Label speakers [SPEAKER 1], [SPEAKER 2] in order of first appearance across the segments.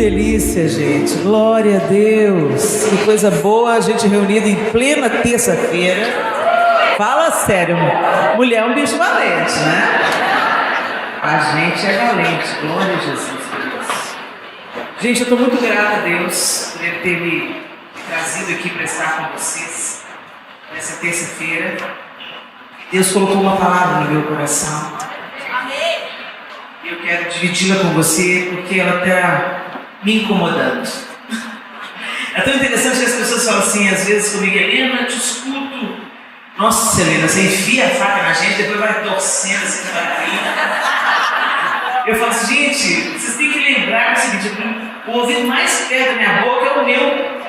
[SPEAKER 1] delícia, gente. Glória a Deus. Que coisa boa a gente reunida em plena terça-feira. Fala sério, mulher é um bicho valente, né? A gente é valente. Glória a Jesus. Gente, eu estou muito grata a Deus por Ele ter me trazido aqui para estar com vocês nessa terça-feira. Deus colocou uma palavra no meu coração. Eu quero dividi-la com você porque ela está me incomodando. É tão interessante que as pessoas falam assim, às vezes comigo, Helena, eu te escuto. Nossa, Helena, você enfia a faca na gente, depois vai torcendo assim na barriga. Eu falo assim, gente, vocês têm que lembrar o seguinte, o ouvido mais perto da minha boca é o meu.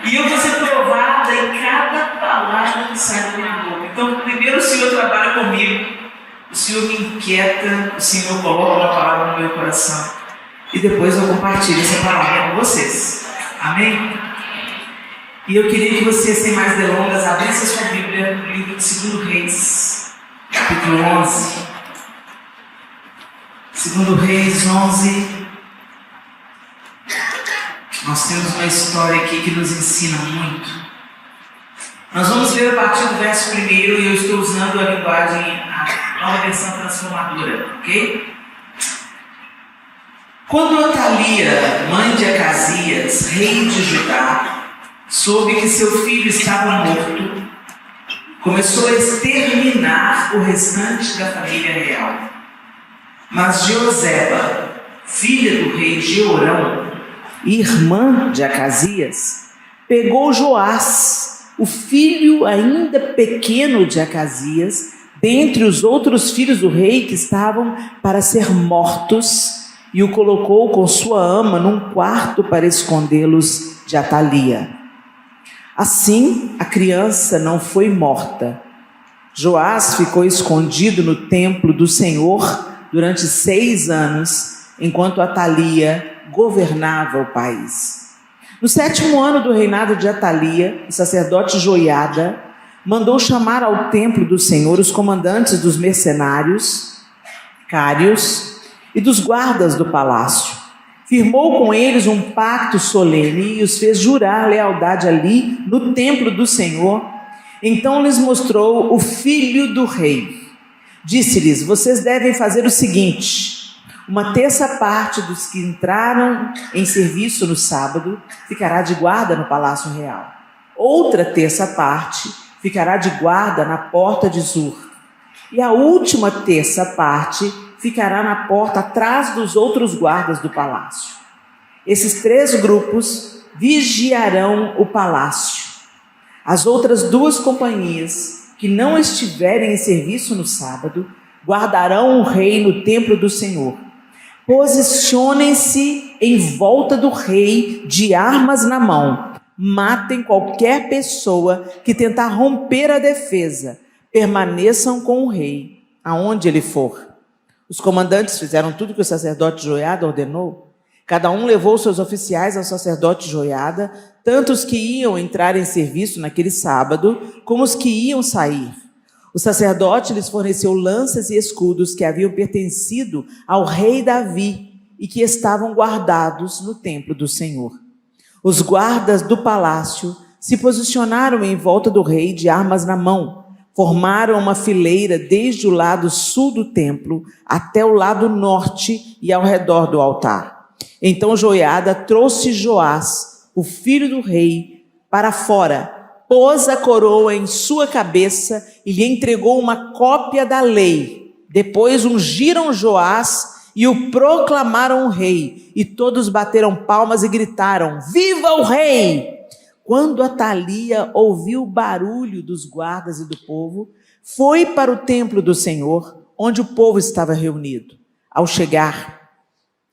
[SPEAKER 1] E eu vou ser provada em cada palavra que sai da minha boca. Então, primeiro o Senhor trabalha comigo. O Senhor me inquieta, o Senhor coloca uma palavra no meu coração. E depois eu compartilho essa palavra com vocês. Amém? E eu queria que vocês, sem mais delongas, abrissem a sua Bíblia no livro de 2 Reis, capítulo 11. 2 Reis 11. Nós temos uma história aqui que nos ensina muito. Nós vamos ler a partir do verso 1 e eu estou usando a linguagem, a nova versão transformadora, ok? Quando Atalia, mãe de Acasias, rei de Judá, soube que seu filho estava morto, começou a exterminar o restante da família real. Mas Jeoseba, filha do rei Jeorão, irmã de Acasias, pegou Joás, o filho ainda pequeno de Acasias, dentre os outros filhos do rei que estavam para ser mortos, e o colocou com sua ama num quarto para escondê-los de Atalia. Assim, a criança não foi morta. Joás ficou escondido no templo do Senhor durante 6 anos, enquanto Atalia governava o país. No 7º ano do reinado de Atalia, o sacerdote Joiada mandou chamar ao templo do Senhor os comandantes dos mercenários, cários e dos guardas do palácio. Firmou com eles um pacto solene e os fez jurar lealdade ali no templo do Senhor. Então lhes mostrou o filho do rei. Disse-lhes: vocês devem fazer o seguinte: uma terça parte dos que entraram em serviço no sábado ficará de guarda no palácio real. Outra terça parte ficará de guarda na porta de Zur. E a última terça parte ficará na porta atrás dos outros guardas do palácio. Esses 3 grupos vigiarão o palácio. As outras 2 companhias que não estiverem em serviço no sábado guardarão o rei no templo do Senhor. Posicionem-se em volta do rei de armas na mão. Matem qualquer pessoa que tentar romper a defesa. Permaneçam com o rei, aonde ele for. Os comandantes fizeram tudo que o sacerdote Joiada ordenou. Cada um levou seus oficiais ao sacerdote Joiada, tanto os que iam entrar em serviço naquele sábado, como os que iam sair. O sacerdote lhes forneceu lanças e escudos que haviam pertencido ao rei Davi e que estavam guardados no templo do Senhor. Os guardas do palácio se posicionaram em volta do rei de armas na mão. Formaram uma fileira desde o lado sul do templo até o lado norte e ao redor do altar. Então Joiada trouxe Joás, o filho do rei, para fora, pôs a coroa em sua cabeça e lhe entregou uma cópia da lei. Depois ungiram Joás e o proclamaram rei. E todos bateram palmas e gritaram: viva o rei! Quando Atalia ouviu o barulho dos guardas e do povo, foi para o templo do Senhor, onde o povo estava reunido. Ao chegar,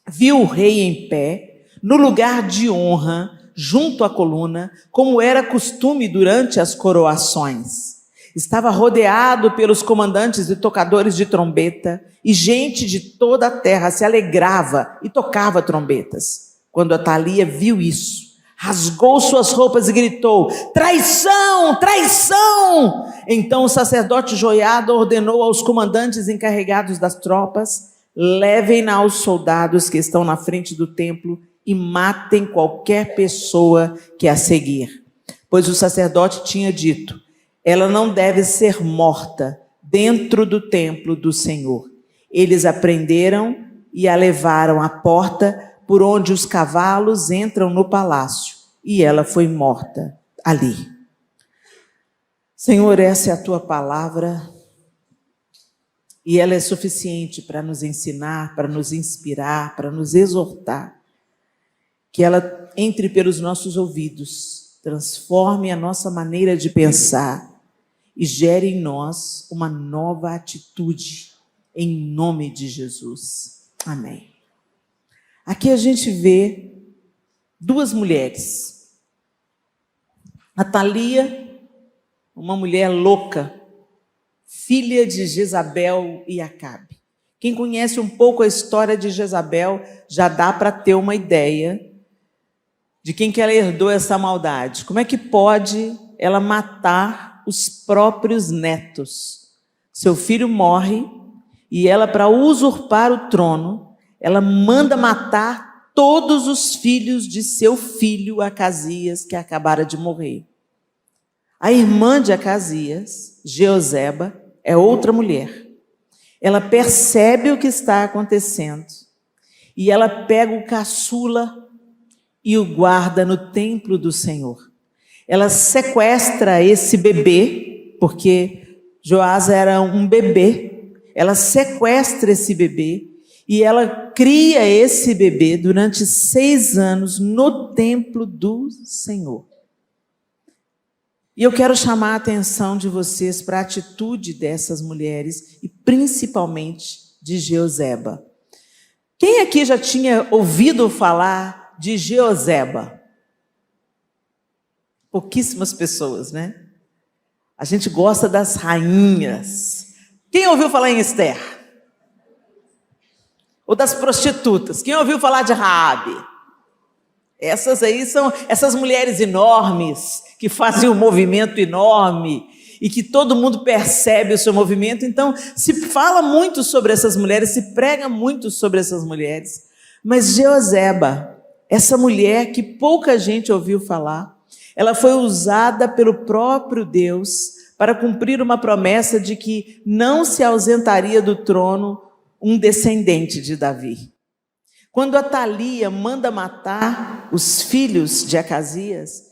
[SPEAKER 1] viu o rei em pé, no lugar de honra, junto à coluna, como era costume durante as coroações. Estava rodeado pelos comandantes e tocadores de trombeta, e gente de toda a terra se alegrava e tocava trombetas. Quando Atalia viu isso, rasgou suas roupas e gritou: traição, traição! Então o sacerdote Joiada ordenou aos comandantes encarregados das tropas: levem-na aos soldados que estão na frente do templo e matem qualquer pessoa que a seguir. Pois o sacerdote tinha dito: ela não deve ser morta dentro do templo do Senhor. Eles a prenderam e a levaram à porta por onde os cavalos entram no palácio, e ela foi morta ali. Senhor, essa é a tua palavra, e ela é suficiente para nos ensinar, para nos inspirar, para nos exortar. Que ela entre pelos nossos ouvidos, transforme a nossa maneira de pensar e gere em nós uma nova atitude, em nome de Jesus. Amém. Aqui a gente vê duas mulheres. Atalia, uma mulher louca, filha de Jezabel e Acabe. Quem conhece um pouco a história de Jezabel já dá para ter uma ideia de quem que ela herdou essa maldade. Como é que pode ela matar os próprios netos? Seu filho morre e ela, para usurpar o trono, ela manda matar todos os filhos de seu filho Acasias, que acabara de morrer. A irmã de Acasias, Jeozeba, é outra mulher. Ela percebe o que está acontecendo e ela pega o caçula e o guarda no templo do Senhor. Ela sequestra esse bebê, porque Joás era um bebê. Ela sequestra esse bebê e ela cria esse bebê durante 6 anos no templo do Senhor. E eu quero chamar a atenção de vocês para a atitude dessas mulheres e principalmente de Jeozeba. Quem aqui já tinha ouvido falar de Jeozeba? Pouquíssimas pessoas, né? A gente gosta das rainhas. Quem ouviu falar em Esther? Ou das prostitutas? Quem ouviu falar de Raabe? Essas aí são essas mulheres enormes, que fazem um movimento enorme e que todo mundo percebe o seu movimento. Então, se fala muito sobre essas mulheres, se prega muito sobre essas mulheres. Mas Jeozeba, essa mulher que pouca gente ouviu falar, ela foi usada pelo próprio Deus para cumprir uma promessa de que não se ausentaria do trono um descendente de Davi. Quando Atalia manda matar os filhos de Acasias,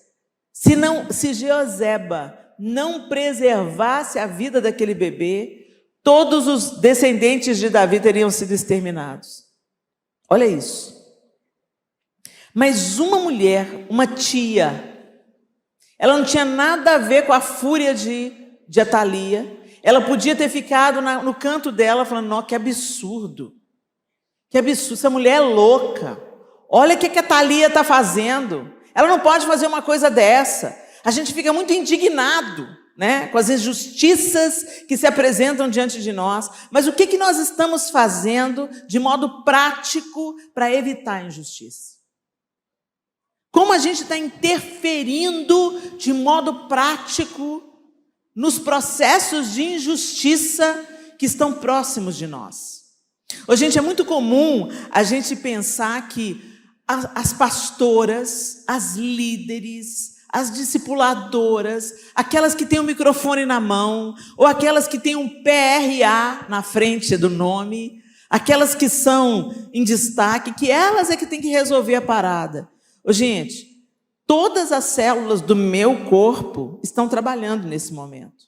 [SPEAKER 1] se Jeozeba não preservasse a vida daquele bebê, todos os descendentes de Davi teriam sido exterminados. Olha isso. Mas uma mulher, uma tia, ela não tinha nada a ver com a fúria de Atalia. Ela podia ter ficado no canto dela falando: não, que absurdo. Que absurdo, essa mulher é louca. Olha o que a Atalia está fazendo. Ela não pode fazer uma coisa dessa. A gente fica muito indignado, né, com as injustiças que se apresentam diante de nós. Mas o que nós estamos fazendo de modo prático para evitar a injustiça? Como a gente está interferindo de modo prático nos processos de injustiça que estão próximos de nós? Ô, gente, é muito comum a gente pensar que as pastoras, as líderes, as discipuladoras, aquelas que têm um microfone na mão, ou aquelas que têm um PRA na frente do nome, aquelas que são em destaque, que elas é que têm que resolver a parada. Ô, gente, todas as células do meu corpo estão trabalhando nesse momento.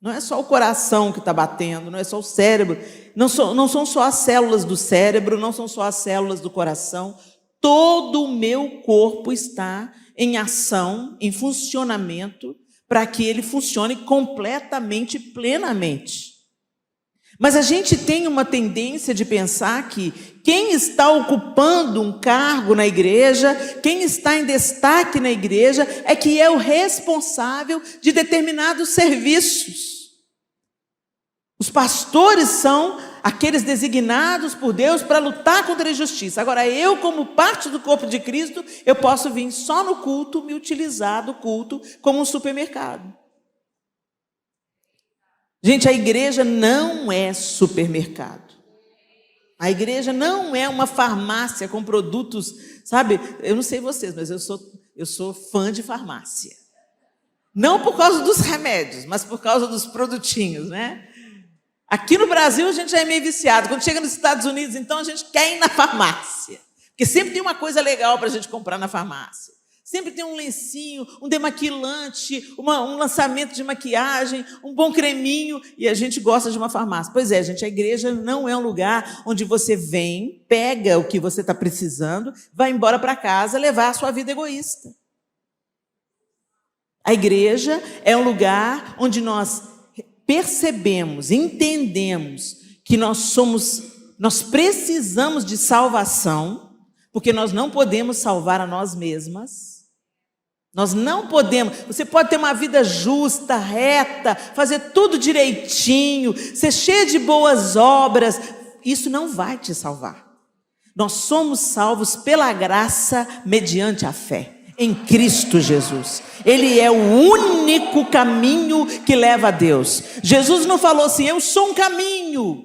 [SPEAKER 1] Não é só o coração que está batendo, não é só o cérebro, não são só as células do cérebro, não são só as células do coração. Todo o meu corpo está em ação, em funcionamento, para que ele funcione completamente, plenamente. Mas a gente tem uma tendência de pensar que quem está ocupando um cargo na igreja, quem está em destaque na igreja, é que é o responsável de determinados serviços. Os pastores são aqueles designados por Deus para lutar contra a injustiça. Agora, eu, como parte do corpo de Cristo, eu posso vir só no culto, me utilizar do culto como um supermercado. Gente, a igreja não é supermercado.
[SPEAKER 2] A igreja não é uma farmácia com produtos, sabe? Eu não sei vocês, mas eu sou fã de farmácia. Não por causa dos remédios, mas por causa dos produtinhos, né? Aqui no Brasil a gente já é meio viciado. Quando chega nos Estados Unidos, então, a gente quer ir na farmácia. Porque sempre tem uma coisa legal para a gente comprar na farmácia. Sempre tem um lencinho, um demaquilante, um lançamento de maquiagem, um bom creminho, e a gente gosta de uma farmácia. Pois é, gente, a igreja não é um lugar onde você vem, pega o que você está precisando, vai embora para casa levar a sua vida egoísta. A igreja é um lugar onde nós percebemos, entendemos que nós precisamos de salvação, porque nós não podemos salvar a nós mesmas. Nós não podemos. Você pode ter uma vida justa, reta, fazer tudo direitinho, ser cheio de boas obras. Isso não vai te salvar. Nós somos salvos pela graça mediante a fé em Cristo Jesus. Ele é o único caminho que leva a Deus. Jesus não falou assim, eu sou um caminho,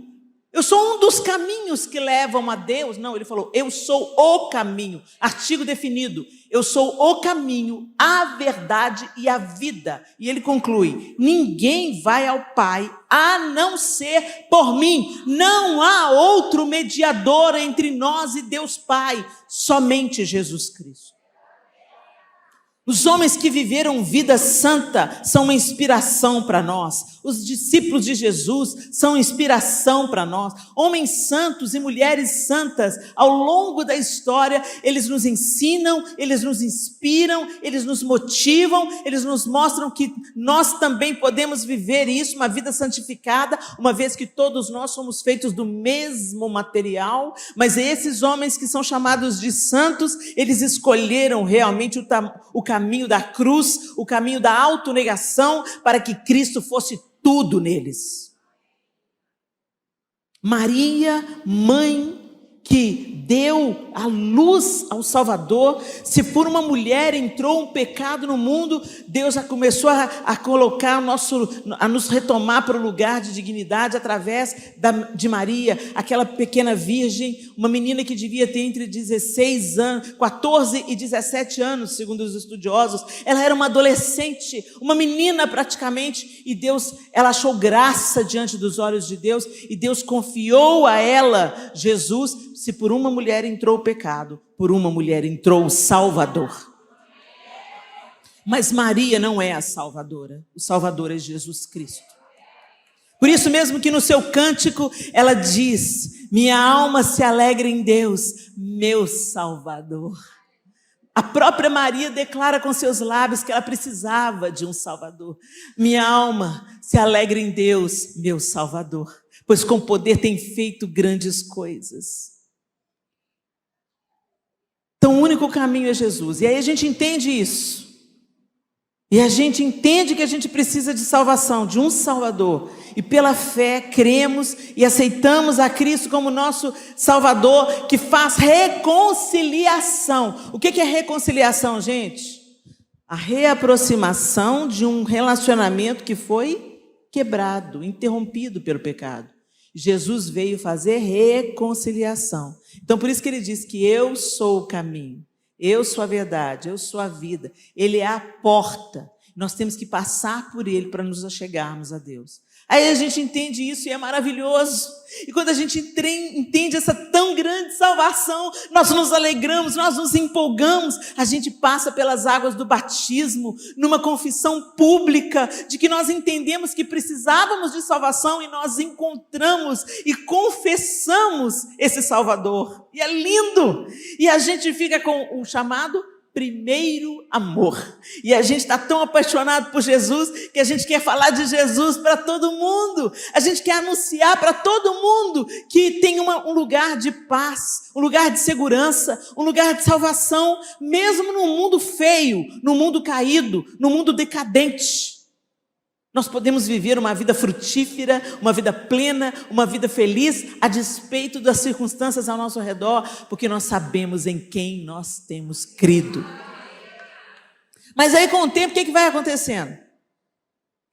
[SPEAKER 2] eu sou um dos caminhos que levam a Deus. Não, ele falou, eu sou o caminho. Artigo definido, eu sou o caminho, a verdade e a vida. E ele conclui, ninguém vai ao Pai a não ser por mim. Não há outro mediador entre nós e Deus Pai, somente Jesus Cristo. Os homens que viveram vida santa são uma inspiração para nós. Os discípulos de Jesus são inspiração para nós. Homens santos e mulheres santas, ao longo da história, eles nos ensinam, eles nos inspiram, eles nos motivam, eles nos mostram que nós também podemos viver isso, uma vida santificada, uma vez que todos nós somos feitos do mesmo material. Mas esses homens que são chamados de santos, eles escolheram realmente o caminho da cruz, o caminho da autonegação, para que Cristo fosse tudo neles. Maria, mãe que deu a luz ao Salvador, se por uma mulher entrou um pecado no mundo, Deus já começou a colocar a nos retomar para o lugar de dignidade através de Maria, aquela pequena virgem, uma menina que devia ter entre 14 e 17 anos, segundo os estudiosos. Ela era uma adolescente, uma menina praticamente, e ela achou graça diante dos olhos de Deus, e Deus confiou a ela Jesus. Se por uma mulher entrou o pecado, por uma mulher entrou o Salvador. Mas Maria não é a Salvadora. O Salvador é Jesus Cristo. Por isso mesmo que no seu cântico ela diz, minha alma se alegra em Deus, meu Salvador. A própria Maria declara com seus lábios que ela precisava de um Salvador. Minha alma se alegra em Deus, meu Salvador, pois com poder tem feito grandes coisas. Então o único caminho é Jesus. E aí a gente entende isso. E a gente entende que a gente precisa de salvação, de um Salvador. E pela fé cremos e aceitamos a Cristo como nosso Salvador, que faz reconciliação. O que é reconciliação, gente? A reaproximação de um relacionamento que foi quebrado, interrompido pelo pecado. Jesus veio fazer reconciliação. Então, por isso que ele diz que eu sou o caminho, eu sou a verdade, eu sou a vida. Ele é a porta. Nós temos que passar por ele para nos achegarmos a Deus. Aí a gente entende isso e é maravilhoso. E quando a gente entende essa tão grande salvação, nós nos alegramos, nós nos empolgamos. A gente passa pelas águas do batismo, numa confissão pública de que nós entendemos que precisávamos de salvação e nós encontramos e confessamos esse Salvador. E é lindo. E a gente fica com o chamado primeiro amor. E a gente está tão apaixonado por Jesus que a gente quer falar de Jesus para todo mundo. A gente quer anunciar para todo mundo que tem um lugar de paz, um lugar de segurança, um lugar de salvação, mesmo no mundo feio, no mundo caído, no mundo decadente. Nós podemos viver uma vida frutífera, uma vida plena, uma vida feliz, a despeito das circunstâncias ao nosso redor, porque nós sabemos em quem nós temos crido. Mas aí com o tempo, o que vai acontecendo?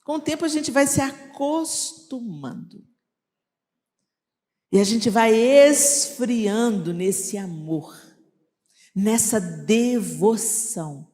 [SPEAKER 2] Com o tempo a gente vai se acostumando. E a gente vai esfriando nesse amor, nessa devoção.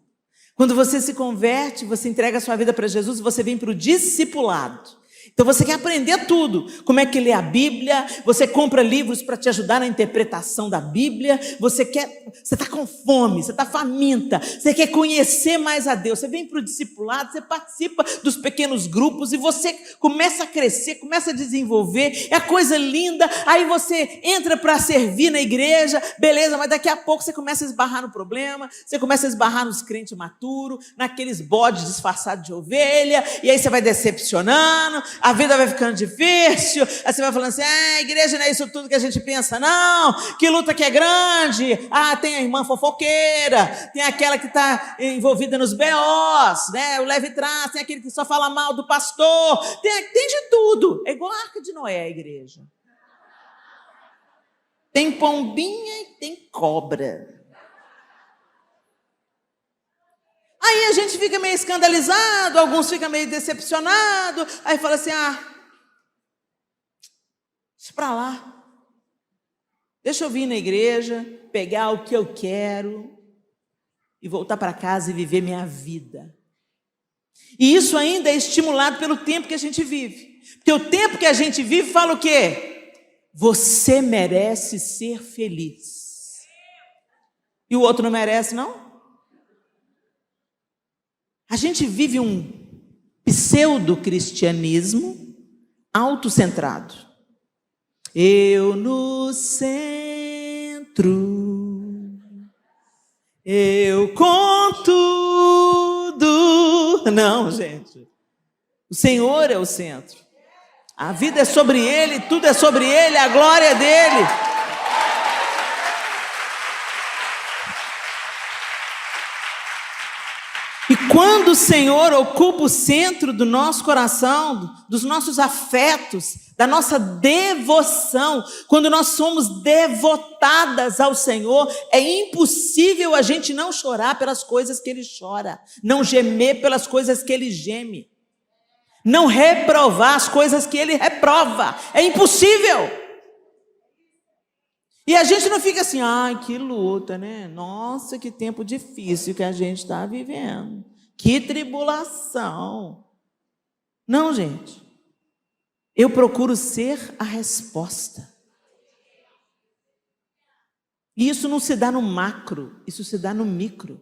[SPEAKER 2] Quando você se converte, você entrega a sua vida para Jesus, você vem para o discipulado. Então você quer aprender tudo, como é que lê a Bíblia, você compra livros para te ajudar na interpretação da Bíblia, você está com fome, você está faminta, você quer conhecer mais a Deus, você vem para o discipulado, você participa dos pequenos grupos e você começa a crescer, começa a desenvolver, é coisa linda, aí você entra para servir na igreja, beleza, mas daqui a pouco você começa a esbarrar no problema, você começa a esbarrar nos crentes maturos, naqueles bodes disfarçados de ovelha, e aí você vai decepcionando, a vida vai ficando difícil, aí você vai falando assim, a igreja não é isso tudo que a gente pensa, não, que luta que é grande, tem a irmã fofoqueira, tem aquela que está envolvida nos BOs, né, o leve trás, tem aquele que só fala mal do pastor, tem de tudo, é igual a Arca de Noé a igreja. Tem pombinha e tem cobra. Aí a gente fica meio escandalizado, alguns ficam meio decepcionados, aí fala assim, deixa pra lá. Deixa eu vir na igreja, pegar o que eu quero e voltar para casa e viver minha vida. E isso ainda é estimulado pelo tempo que a gente vive. Porque o tempo que a gente vive fala o quê? Você merece ser feliz. E o outro não merece, não? A gente vive um pseudo-cristianismo autocentrado. Eu no centro, eu com tudo. Não, gente. O Senhor é o centro. A vida é sobre Ele, tudo é sobre Ele, a glória é dEle. E quando o Senhor ocupa o centro do nosso coração, dos nossos afetos, da nossa devoção, quando nós somos devotadas ao Senhor, é impossível a gente não chorar pelas coisas que Ele chora, não gemer pelas coisas que Ele geme, não reprovar as coisas que Ele reprova, é impossível. E a gente não fica assim, que luta, né? Nossa, que tempo difícil que a gente está vivendo. Que tribulação. Não, gente. Eu procuro ser a resposta. E isso não se dá no macro, isso se dá no micro.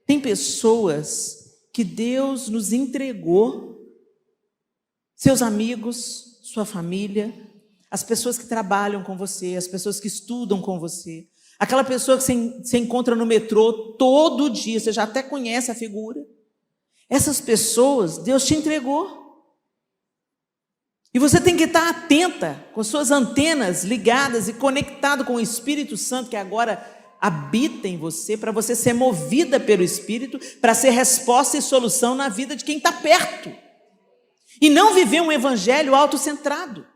[SPEAKER 2] Tem pessoas que Deus nos entregou, seus amigos, sua família, as pessoas que trabalham com você, as pessoas que estudam com você, aquela pessoa que você encontra no metrô todo dia, você já até conhece a figura. Essas pessoas, Deus te entregou. E você tem que estar atenta, com suas antenas ligadas e conectado com o Espírito Santo que agora habita em você, para você ser movida pelo Espírito, para ser resposta e solução na vida de quem está perto. E não viver um evangelho autocentrado.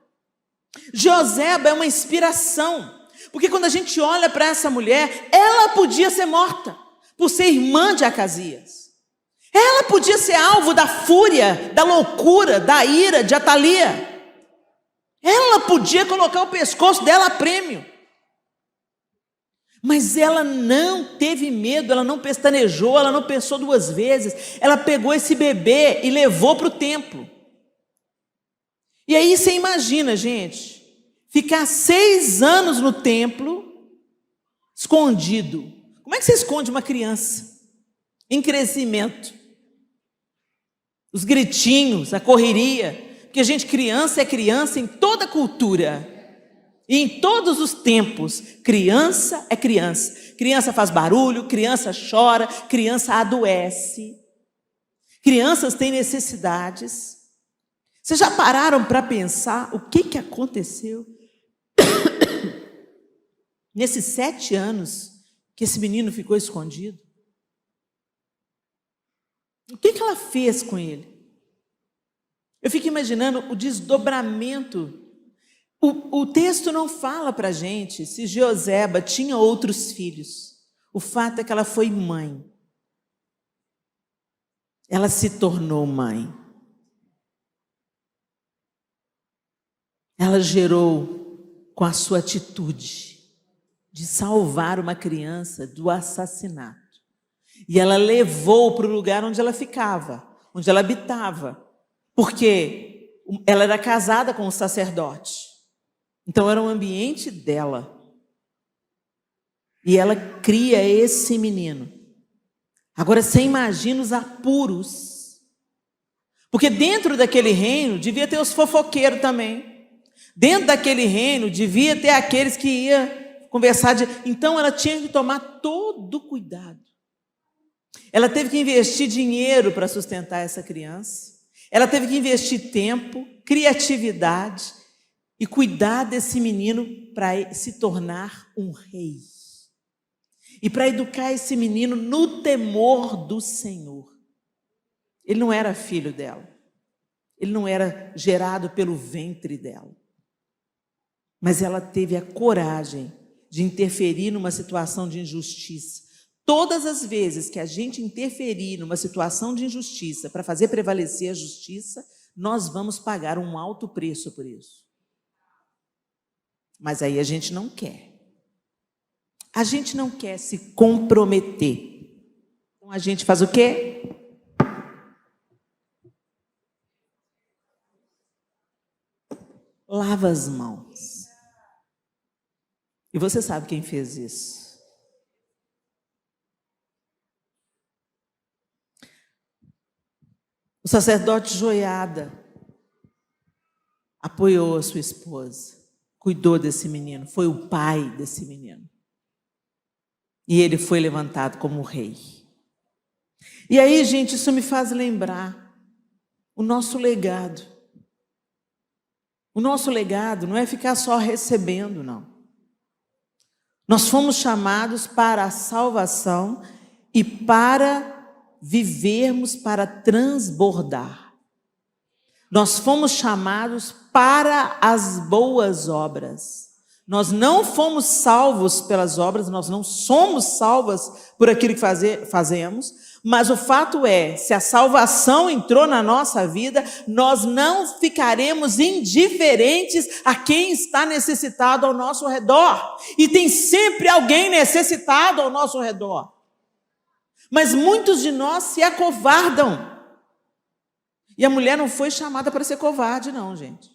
[SPEAKER 2] Joseba é uma inspiração, porque quando a gente olha para essa mulher, ela podia ser morta por ser irmã de Acasias, ela podia ser alvo da fúria, da loucura, da ira de Atalia, ela podia colocar o pescoço dela a prêmio, mas ela não teve medo, ela não pestanejou, ela não pensou duas vezes, ela pegou esse bebê e levou para o templo. E aí você imagina, gente, ficar 6 anos no templo, escondido. Como é que você esconde uma criança em crescimento? Os gritinhos, a correria, porque, gente, criança é criança em toda cultura, e em todos os tempos, criança é criança. Criança faz barulho, criança chora, criança adoece, crianças têm necessidades. Vocês já pararam para pensar o que aconteceu nesses 7 anos que esse menino ficou escondido? O que ela fez com ele? Eu fico imaginando o desdobramento. O texto não fala para a gente se Joseba tinha outros filhos. O fato é que ela foi mãe. Ela se tornou mãe. Ela gerou com a sua atitude de salvar uma criança do assassinato. E ela levou para o lugar onde ela ficava, onde ela habitava, porque ela era casada com um sacerdote. Então era um ambiente dela. E ela cria esse menino. Agora você imagina os apuros. Porque dentro daquele reino devia ter os fofoqueiros também. Dentro daquele reino devia ter aqueles que iam conversar. Então ela tinha que tomar todo o cuidado. Ela teve que investir dinheiro para sustentar essa criança. Ela teve que investir tempo, criatividade e cuidar desse menino para se tornar um rei. E para educar esse menino no temor do Senhor. Ele não era filho dela. Ele não era gerado pelo ventre dela. Mas ela teve a coragem de interferir numa situação de injustiça. Todas as vezes que a gente interferir numa situação de injustiça para fazer prevalecer a justiça, nós vamos pagar um alto preço por isso. Mas aí a gente não quer. A gente não quer se comprometer. Então a gente faz o quê? Lava as mãos. E você sabe quem fez isso? O sacerdote Joiada apoiou a sua esposa, cuidou desse menino, foi o pai desse menino. E ele foi levantado como rei. E aí, gente, isso me faz lembrar o nosso legado. O nosso legado não é ficar só recebendo, não. Nós fomos chamados para a salvação e para vivermos para transbordar. Nós fomos chamados para as boas obras. Nós não fomos salvos pelas obras, nós não somos salvos por aquilo que fazemos, mas o fato é, se a salvação entrou na nossa vida, nós não ficaremos indiferentes a quem está necessitado ao nosso redor. E tem sempre alguém necessitado ao nosso redor. Mas muitos de nós se acovardam. E a mulher não foi chamada para ser covarde, não, gente.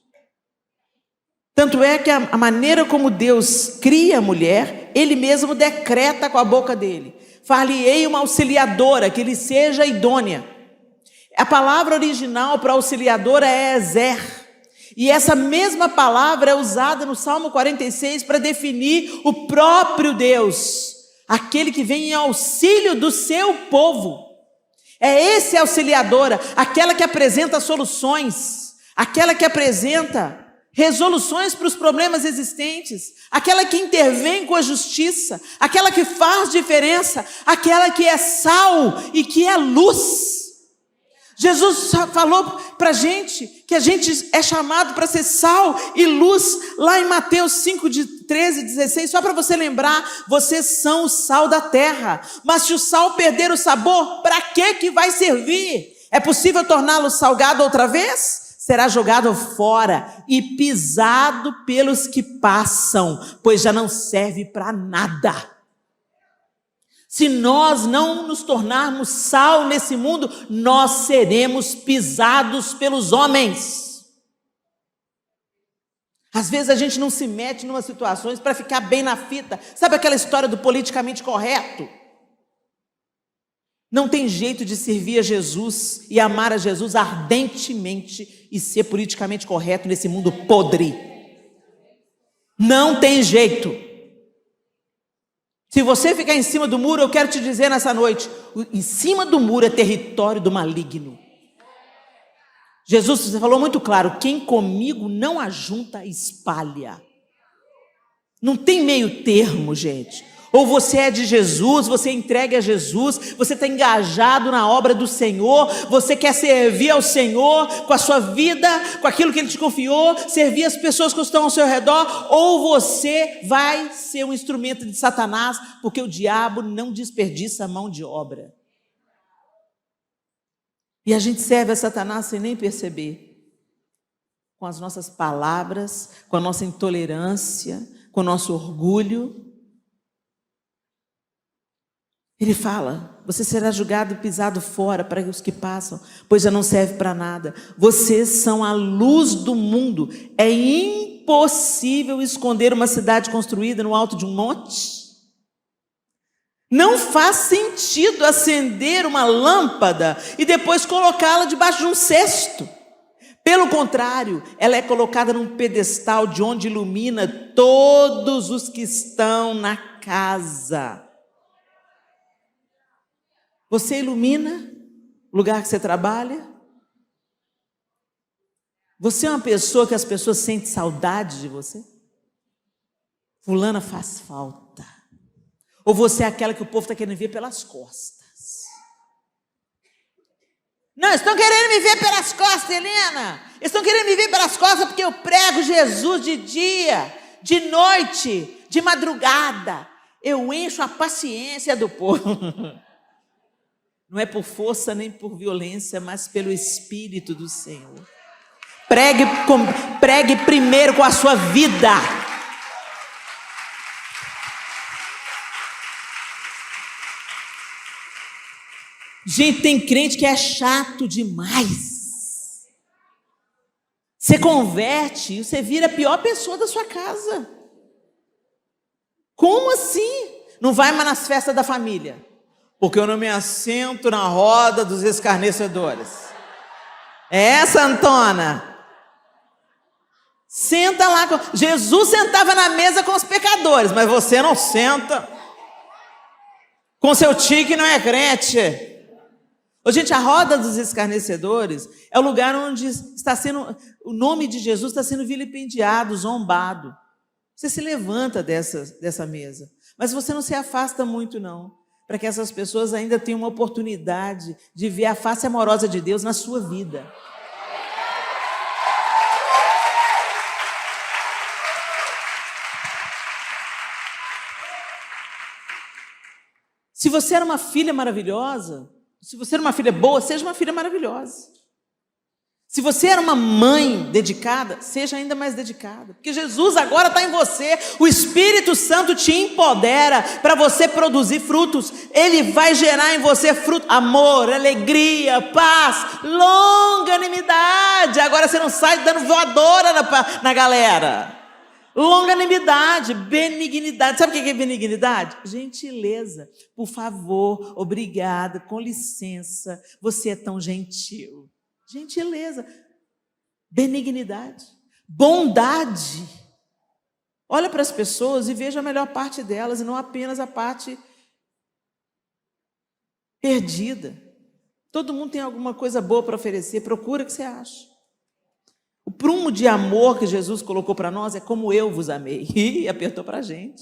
[SPEAKER 2] Tanto é que a maneira como Deus cria a mulher, Ele mesmo decreta com a boca dele: far-lhe-ei uma auxiliadora, que lhe seja idônea. A palavra original para auxiliadora é Ezer. E essa mesma palavra é usada no Salmo 46 para definir o próprio Deus. Aquele que vem em auxílio do seu povo. É esse auxiliadora, aquela que apresenta soluções, aquela que apresenta resoluções para os problemas existentes, aquela que intervém com a justiça, aquela que faz diferença, aquela que é sal e que é luz. Jesus falou para a gente que a gente é chamado para ser sal e luz, lá em Mateus 5, de 13 e 16, só para você lembrar, vocês são o sal da terra, mas se o sal perder o sabor, para que vai servir? É possível torná-lo salgado outra vez? Será jogado fora e pisado pelos que passam, pois já não serve para nada. Se nós não nos tornarmos sal nesse mundo, nós seremos pisados pelos homens. Às vezes a gente não se mete em umas situações para ficar bem na fita. Sabe aquela história do politicamente correto? Não tem jeito de servir a Jesus e amar a Jesus ardentemente e ser politicamente correto nesse mundo podre. Não tem jeito. Se você ficar em cima do muro, eu quero te dizer nessa noite, em cima do muro é território do maligno. Jesus falou muito claro: quem comigo não ajunta, espalha. Não tem meio termo, gente. Ou você é de Jesus, você entrega a Jesus, você está engajado na obra do Senhor, você quer servir ao Senhor com a sua vida, com aquilo que Ele te confiou, servir as pessoas que estão ao seu redor, ou você vai ser um instrumento de Satanás, porque o diabo não desperdiça a mão de obra. E a gente serve a Satanás sem nem perceber. com as nossas palavras, com a nossa intolerância, com o nosso orgulho. Ele fala: você será julgado e pisado fora para os que passam, pois já não serve para nada. Vocês são a luz do mundo. É impossível esconder uma cidade construída no alto de um monte. Não faz sentido acender uma lâmpada e depois colocá-la debaixo de um cesto. Pelo contrário, ela é colocada num pedestal de onde ilumina todos os que estão na casa. Você ilumina o lugar que você trabalha? Você é uma pessoa que as pessoas sentem saudade de você? Fulana faz falta. Ou você é aquela que o povo está querendo ver pelas costas? Não, estão querendo me ver pelas costas, Helena. Estão querendo me ver pelas costas porque eu prego Jesus de dia, de noite, de madrugada. Eu encho a paciência do povo. Não é por força nem por violência, mas pelo Espírito do Senhor. Pregue primeiro com a sua vida. Gente, tem crente que é chato demais. Você converte e você vira a pior pessoa da sua casa. Como assim? Não vai mais nas festas da família. Porque eu não me assento na roda dos escarnecedores. É essa, Antona? Senta lá. Jesus sentava na mesa com os pecadores, mas você não senta com seu tio que não é crente. Ô, gente, a roda dos escarnecedores é o lugar onde o nome de Jesus está sendo vilipendiado, zombado. Você se levanta dessa mesa, mas você não se afasta muito, não, para que essas pessoas ainda tenham uma oportunidade de ver a face amorosa de Deus na sua vida. Se você era uma filha maravilhosa, se você era uma filha boa, seja uma filha maravilhosa. Se você era uma mãe dedicada, seja ainda mais dedicada. Porque Jesus agora está em você. O Espírito Santo te empodera para você produzir frutos. Ele vai gerar em você fruto, amor, alegria, paz, longanimidade. Agora você não sai dando voadora na galera. Longanimidade, benignidade. Sabe o que é benignidade? Gentileza. Por favor, obrigada, com licença. Você é tão gentil. Gentileza, benignidade, bondade. Olha para as pessoas e veja a melhor parte delas e não apenas a parte perdida. Todo mundo tem alguma coisa boa para oferecer. Procura o que você acha. O prumo de amor que Jesus colocou para nós é como eu vos amei. E apertou para a gente.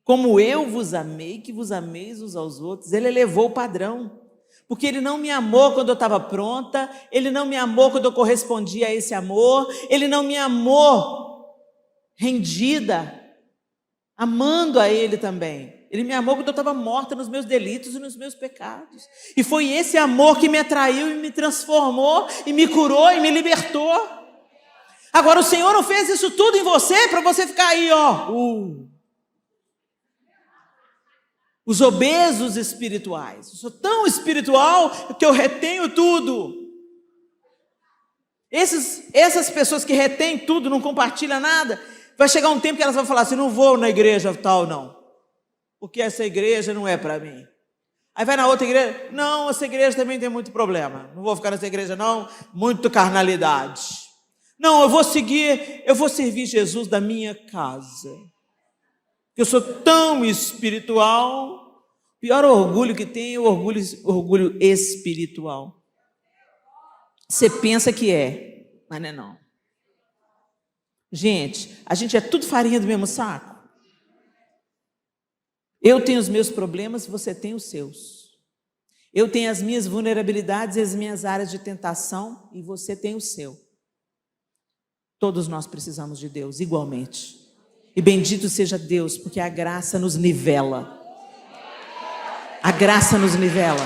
[SPEAKER 2] Como eu vos amei, que vos ameis uns aos outros. Ele elevou o padrão. Porque Ele não me amou quando eu estava pronta. Ele não me amou quando eu correspondia a esse amor. Ele não me amou rendida, amando a Ele também. Ele me amou quando eu estava morta nos meus delitos e nos meus pecados. E foi esse amor que me atraiu e me transformou, e me curou e me libertou. Agora o Senhor não fez isso tudo em você para você ficar aí, os obesos espirituais. Eu sou tão espiritual que eu retenho tudo. Essas pessoas que retêm tudo, não compartilham nada, vai chegar um tempo que elas vão falar assim: não vou na igreja tal, não. Porque essa igreja não é para mim. Aí vai na outra igreja: não, essa igreja também tem muito problema. Não vou ficar nessa igreja não, muito carnalidade. Não, eu vou servir Jesus da minha casa. Eu sou tão espiritual. O pior orgulho que tem é o orgulho espiritual. Você pensa que é, mas não é não. Gente, a gente é tudo farinha do mesmo saco. Eu tenho os meus problemas, você tem os seus. Eu tenho as minhas vulnerabilidades e as minhas áreas de tentação, e você tem o seu. Todos nós precisamos de Deus igualmente. E bendito seja Deus, porque a graça nos nivela. A graça nos nivela.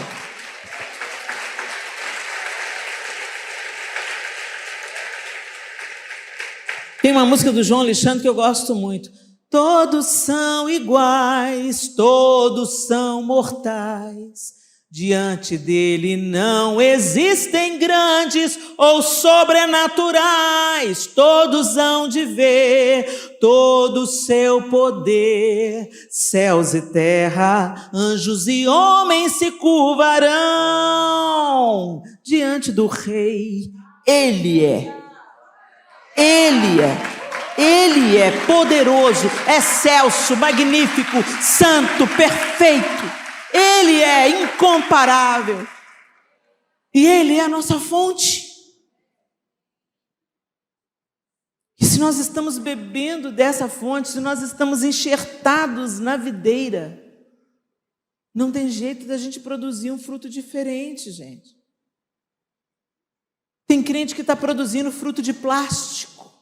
[SPEAKER 2] uma música do João Alexandre que eu gosto muito. Todos são iguais, todos são mortais. Diante dele não existem grandes ou sobrenaturais. Todos hão de ver todo o seu poder. Céus e terra, anjos e homens se curvarão diante do Rei. Ele é poderoso, excelso, magnífico, santo, perfeito. Ele é incomparável. E Ele é a nossa fonte. E se nós estamos bebendo dessa fonte, se nós estamos enxertados na videira, não tem jeito da gente produzir um fruto diferente, gente. Tem crente que está produzindo fruto de plástico.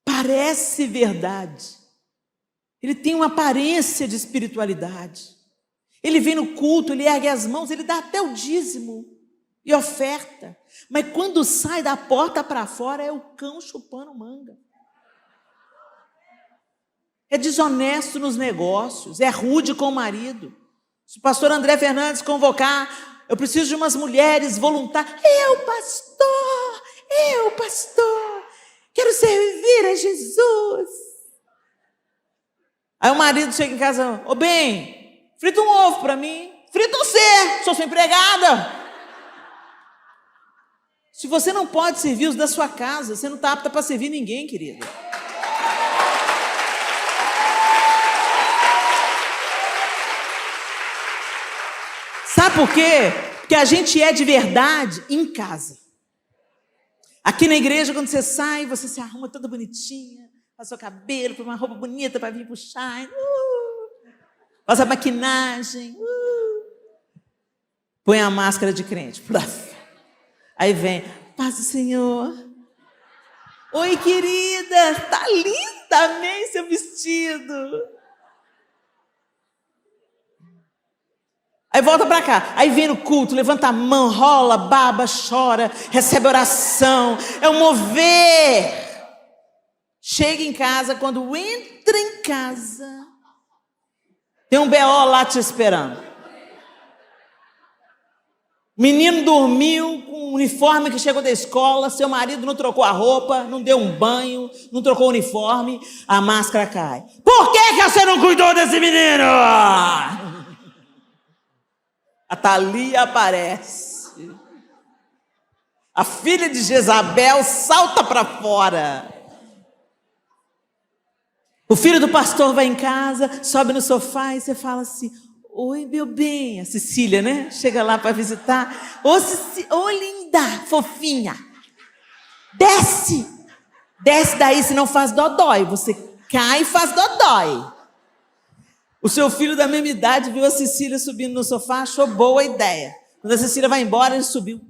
[SPEAKER 2] Parece verdade. Ele tem uma aparência de espiritualidade. Ele vem no culto, ele ergue as mãos, ele dá até o dízimo e oferta. Mas quando sai da porta para fora, é o cão chupando manga. É desonesto nos negócios, é rude com o marido. Se o pastor André Fernandes convocar, eu preciso de umas mulheres voluntárias. Eu, pastor, quero servir a Jesus. Aí o marido chega em casa, ô bem, frita um ovo para mim. Frita você, sou sua empregada. Se você não pode servir os da sua casa, você não está apta para servir ninguém, querida. Sabe por quê? Porque a gente é de verdade em casa. Aqui na igreja, quando você sai, você se arruma toda bonitinha, faz seu cabelo, põe uma roupa bonita para vir puxar. Faz a maquinagem. Põe a máscara de crente. Aí vem, paz do Senhor. Oi, querida, tá linda, amei seu vestido. Aí volta para cá, aí vem no culto, levanta a mão, rola, baba, chora, recebe oração, é um mover. Chega em casa, quando entra em casa, tem um BO lá te esperando. Menino dormiu com o uniforme que chegou da escola, seu marido não trocou a roupa, não deu um banho, não trocou o uniforme, a máscara cai. Por que você não cuidou desse menino? A Thalia aparece. A filha de Jezabel salta para fora. O filho do pastor vai em casa, sobe no sofá e você fala assim, oi, meu bem. A Cecília, né? Chega lá para visitar. Ô, linda, fofinha. Desce. Desce daí, senão faz dodói. Você cai e faz dodói. O seu filho da mesma idade viu a Cecília subindo no sofá, achou boa a ideia. Quando a Cecília vai embora, ele subiu.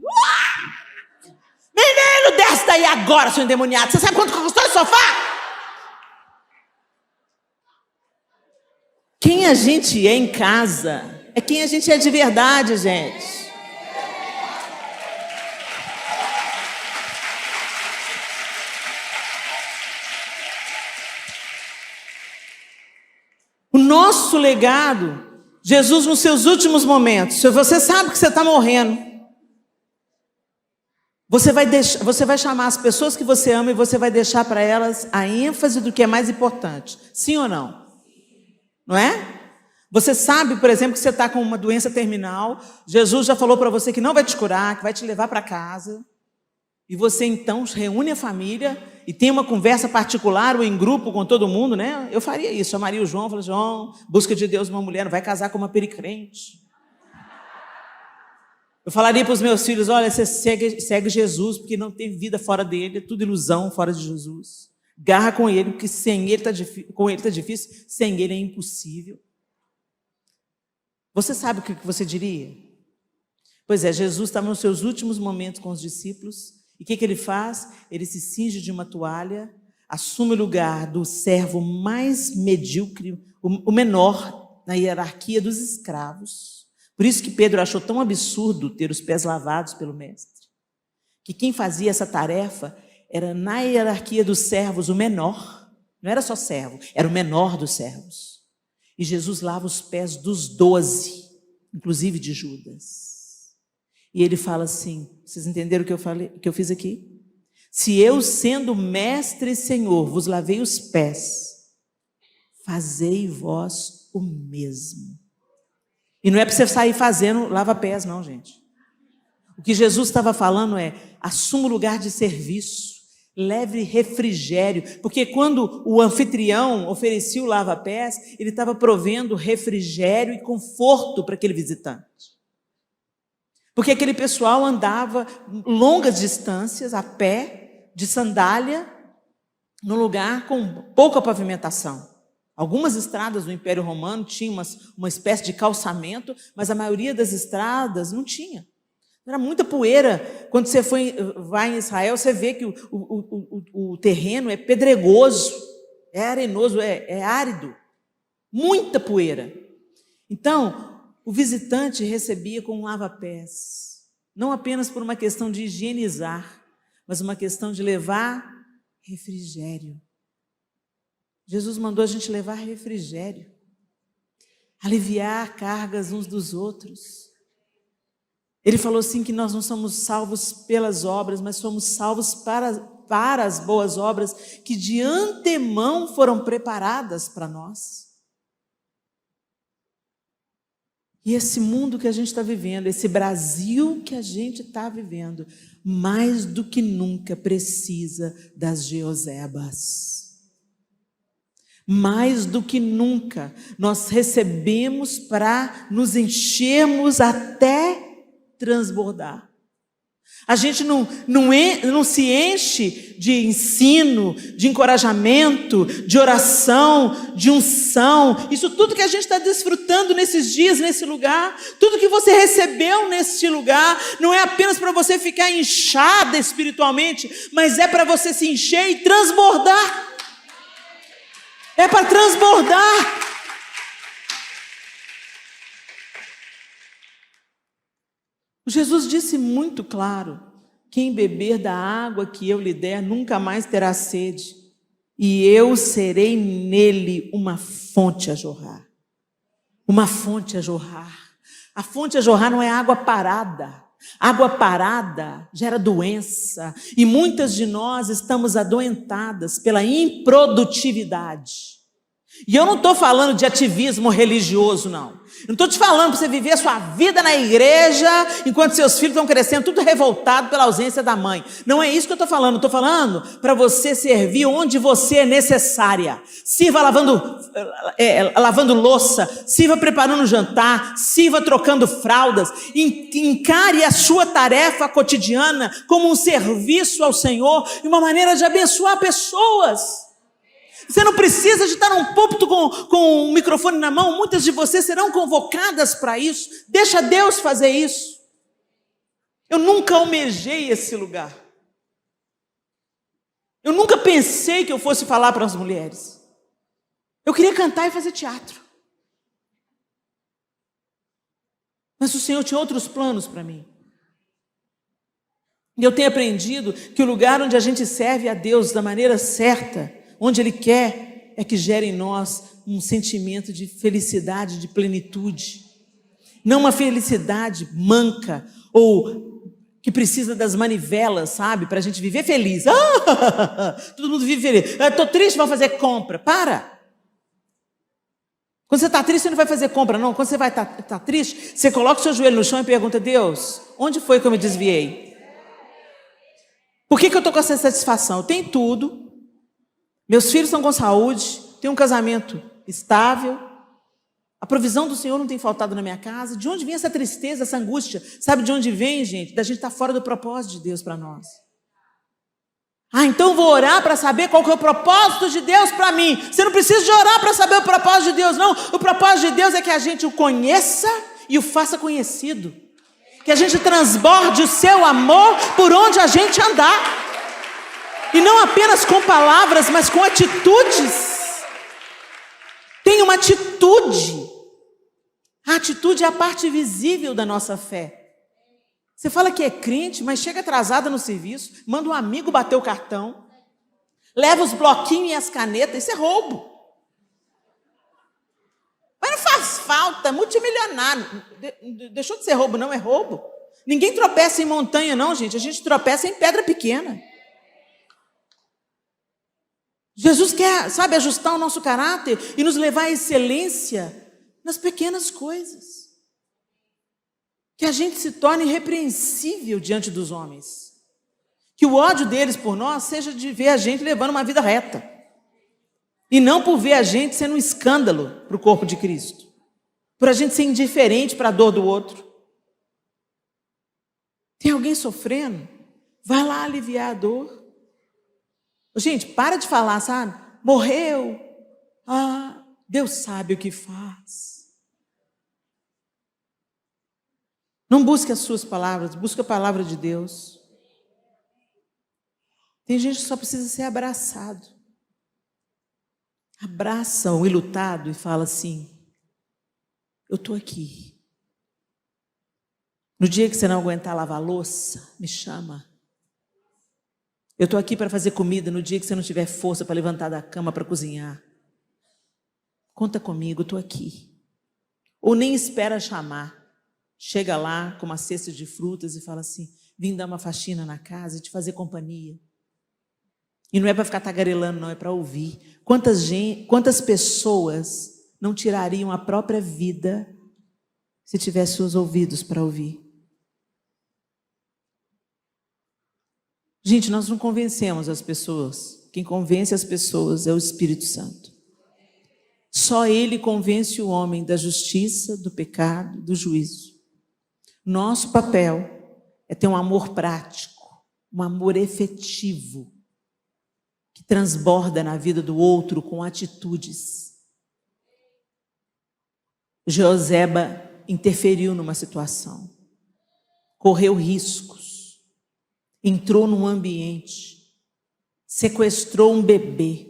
[SPEAKER 2] Menino, desce daí agora, seu endemoniado. Você sabe quanto custou esse sofá? Quem a gente é em casa é quem a gente é de verdade, gente. O nosso legado, Jesus nos seus últimos momentos, se você sabe que você está morrendo, você vai chamar as pessoas que você ama e você vai deixar para elas a ênfase do que é mais importante. Sim ou não? Não é? Você sabe, por exemplo, que você está com uma doença terminal, Jesus já falou para você que não vai te curar, que vai te levar para casa, e você então reúne a família e tem uma conversa particular ou em grupo com todo mundo, né? Eu faria isso, chamaria o João, falaria, João, busca de Deus uma mulher, não vai casar com uma pericrente. Eu falaria para os meus filhos, olha, você segue Jesus, porque não tem vida fora dele, é tudo ilusão fora de Jesus. Garra com ele, porque sem ele com ele está difícil, sem ele é impossível. Você sabe o que você diria? Pois é, Jesus estava nos seus últimos momentos com os discípulos, e o que ele faz? Ele se cinge de uma toalha, assume o lugar do servo mais medíocre, o menor na hierarquia dos escravos. Por isso que Pedro achou tão absurdo ter os pés lavados pelo mestre. Que quem fazia essa tarefa era na hierarquia dos servos o menor. Não era só servo, era o menor dos servos. E Jesus lava os pés dos 12, inclusive de Judas. E ele fala assim, vocês entenderam o que eu falei, o que eu fiz aqui? Se eu, sendo mestre e senhor, vos lavei os pés, fazei vós o mesmo. E não é para você sair fazendo lava-pés, não, gente. O que Jesus estava falando é, assuma o lugar de serviço, leve refrigério, porque quando o anfitrião oferecia o lava-pés, ele estava provendo refrigério e conforto para aquele visitante. Porque aquele pessoal andava longas distâncias, a pé, de sandália, num lugar com pouca pavimentação. Algumas estradas do Império Romano tinham uma espécie de calçamento, mas a maioria das estradas não tinha. Era muita poeira. Quando você vai em Israel, você vê que o terreno é pedregoso, é arenoso, é árido. Muita poeira. Então, o visitante recebia com um lava-pés. Não apenas por uma questão de higienizar, mas uma questão de levar refrigério. Jesus mandou a gente levar refrigério. Aliviar cargas uns dos outros. Ele falou assim que nós não somos salvos pelas obras, mas somos salvos para as boas obras que de antemão foram preparadas para nós. E esse mundo que a gente está vivendo, esse Brasil que a gente está vivendo, mais do que nunca precisa das Jeosebas. Mais do que nunca nós recebemos para nos enchermos até transbordar. A gente não se enche de ensino, de encorajamento, de oração, de unção. Isso tudo que a gente está desfrutando nesses dias, nesse lugar, tudo que você recebeu neste lugar, não é apenas para você ficar inchada espiritualmente, mas é para você se encher e transbordar. É para transbordar. Jesus disse muito claro, quem beber da água que eu lhe der nunca mais terá sede, e eu serei nele uma fonte a jorrar. Uma fonte a jorrar. A fonte a jorrar não é água parada. Água parada gera doença, e muitas de nós estamos adoentadas pela improdutividade. E eu não estou falando de ativismo religioso, não. Não estou te falando para você viver a sua vida na igreja, enquanto seus filhos estão crescendo, tudo revoltado pela ausência da mãe. Não é isso que eu estou falando. Estou falando para você servir onde você é necessária. Sirva lavando louça, sirva preparando jantar, sirva trocando fraldas. Encare a sua tarefa cotidiana como um serviço ao Senhor e uma maneira de abençoar pessoas. Você não precisa de estar num púlpito com um microfone na mão. Muitas de vocês serão convocadas para isso. Deixa Deus fazer isso. Eu nunca almejei esse lugar. Eu nunca pensei que eu fosse falar para as mulheres. Eu queria cantar e fazer teatro. Mas o Senhor tinha outros planos para mim. E eu tenho aprendido que o lugar onde a gente serve a Deus da maneira certa, onde Ele quer, é que gere em nós um sentimento de felicidade, de plenitude. Não uma felicidade manca ou que precisa das manivelas, sabe? Para a gente viver feliz. Todo mundo vive feliz. Eu estou triste, vou fazer compra. Para! Quando você está triste, você não vai fazer compra, não. Quando você vai estar triste, você coloca o seu joelho no chão e pergunta: Deus, onde foi que eu me desviei? Por que eu estou com essa satisfação? Eu tenho tudo. Meus filhos estão com saúde, tenho um casamento estável, a provisão do Senhor não tem faltado na minha casa. De onde vem essa tristeza, essa angústia? Sabe de onde vem, gente? Da gente estar fora do propósito de Deus para nós. Então vou orar para saber qual que é o propósito de Deus para mim. Você não precisa de orar para saber o propósito de Deus, não. O propósito de Deus é que a gente o conheça e o faça conhecido. Que a gente transborde o seu amor por onde a gente andar. E não apenas com palavras, mas com atitudes. Tem uma atitude. A atitude é a parte visível da nossa fé. Você fala que é crente, mas chega atrasada no serviço, manda um amigo bater o cartão, leva os bloquinhos e as canetas, isso é roubo. Mas não faz falta, multimilionário. Deixou de ser roubo, não é roubo. Ninguém tropeça em montanha, não, gente. A gente tropeça em pedra pequena. Jesus quer, sabe, ajustar o nosso caráter e nos levar à excelência nas pequenas coisas. Que a gente se torne irrepreensível diante dos homens. Que o ódio deles por nós seja de ver a gente levando uma vida reta. E não por ver a gente sendo um escândalo para o corpo de Cristo. Por a gente ser indiferente para a dor do outro. Tem alguém sofrendo? Vai lá aliviar a dor. Gente, para de falar, sabe? Morreu. Deus sabe o que faz. Não busque as suas palavras, busque a palavra de Deus. Tem gente que só precisa ser abraçado. Abraça o enlutado e fala assim: eu estou aqui. No dia que você não aguentar lavar a louça, me chama. Eu estou aqui para fazer comida no dia que você não tiver força para levantar da cama para cozinhar. Conta comigo, eu estou aqui. Ou nem espera chamar. Chega lá com uma cesta de frutas e fala assim: vim dar uma faxina na casa e te fazer companhia. E não é para ficar tagarelando, não, é para ouvir. Quantas pessoas não tirariam a própria vida se tivesse os ouvidos para ouvir? Gente, nós não convencemos as pessoas. Quem convence as pessoas é o Espírito Santo. Só Ele convence o homem da justiça, do pecado, do juízo. Nosso papel é ter um amor prático, um amor efetivo, que transborda na vida do outro com atitudes. Joseba interferiu numa situação, correu riscos, entrou num ambiente, sequestrou um bebê,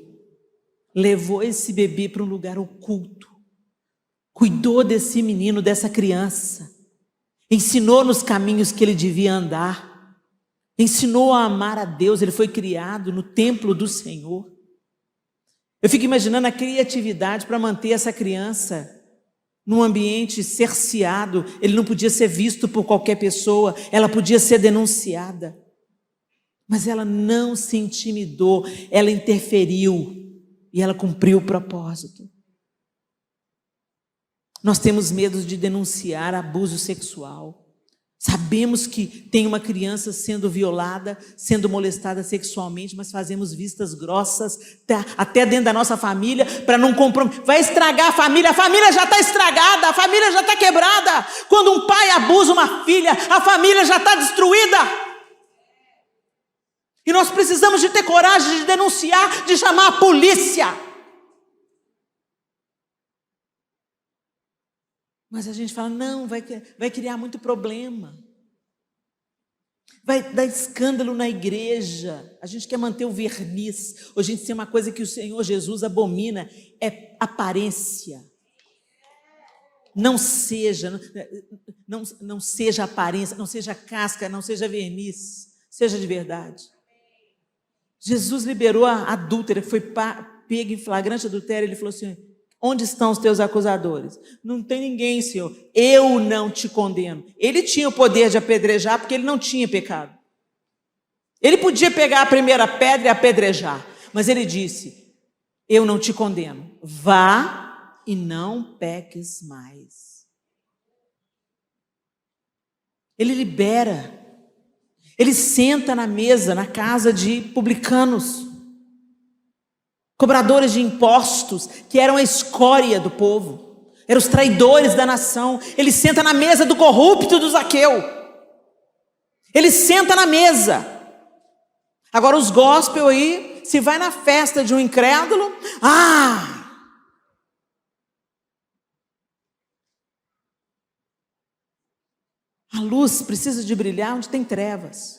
[SPEAKER 2] levou esse bebê para um lugar oculto, cuidou desse menino, dessa criança, ensinou nos caminhos que ele devia andar, ensinou a amar a Deus. Ele foi criado no templo do Senhor. Eu fico imaginando a criatividade para manter essa criança num ambiente cerceado. Ele não podia ser visto por qualquer pessoa, ela podia ser denunciada. Mas ela não se intimidou, ela interferiu e ela cumpriu o propósito. Nós temos medo de denunciar abuso sexual. Sabemos que tem uma criança sendo violada, sendo molestada sexualmente, mas fazemos vistas grossas, até dentro da nossa família, para não comprometer. Vai estragar a família já está estragada, a família já está quebrada. Quando um pai abusa uma filha, a família já está destruída. E nós precisamos de ter coragem de denunciar, de chamar a polícia. Mas a gente fala, não, vai criar muito problema. Vai dar escândalo na igreja. A gente quer manter o verniz. Hoje a gente tem uma coisa que o Senhor Jesus abomina, é aparência. Não seja aparência, não seja casca, não seja verniz. Seja de verdade. Jesus liberou a adúltera, que foi pega em flagrante adultério. Ele falou assim: onde estão os teus acusadores? Não tem ninguém, Senhor. Eu não te condeno. Ele tinha o poder de apedrejar porque ele não tinha pecado. Ele podia pegar a primeira pedra e apedrejar. Mas ele disse: eu não te condeno. Vá e não peques mais. Ele libera. Ele senta na mesa, na casa de publicanos, cobradores de impostos, que eram a escória do povo, eram os traidores da nação. Ele senta na mesa do corrupto do Zaqueu. Ele senta na mesa. Agora os gospel aí, se vai na festa de um incrédulo, a luz precisa de brilhar onde tem trevas.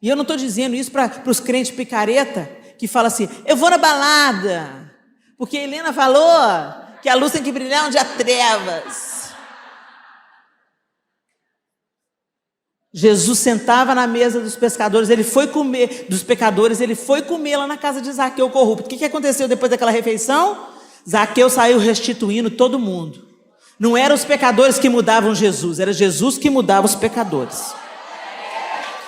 [SPEAKER 2] E eu não estou dizendo isso para os crentes picareta, que fala assim: eu vou na balada, porque a Helena falou que a luz tem que brilhar onde há trevas. Jesus sentava na mesa dos pescadores, ele foi comer, dos pecadores, ele foi comer lá na casa de Zaqueu corrupto. O que aconteceu depois daquela refeição? Zaqueu saiu restituindo todo mundo. Não eram os pecadores que mudavam Jesus, era Jesus que mudava os pecadores.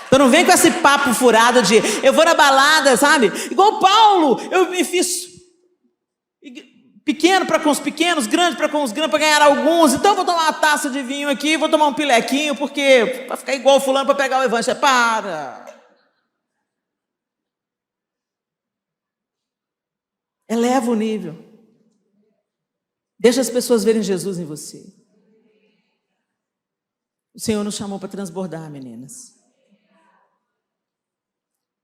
[SPEAKER 2] Então não vem com esse papo furado de eu vou na balada, sabe? Igual Paulo, eu me fiz pequeno para com os pequenos, grande para com os grandes, para ganhar alguns. Então eu vou tomar uma taça de vinho aqui, vou tomar um pilequinho, porque para ficar igual o fulano para pegar o evangelho. Para! Eleva o nível. Deixa as pessoas verem Jesus em você. O Senhor nos chamou para transbordar, meninas.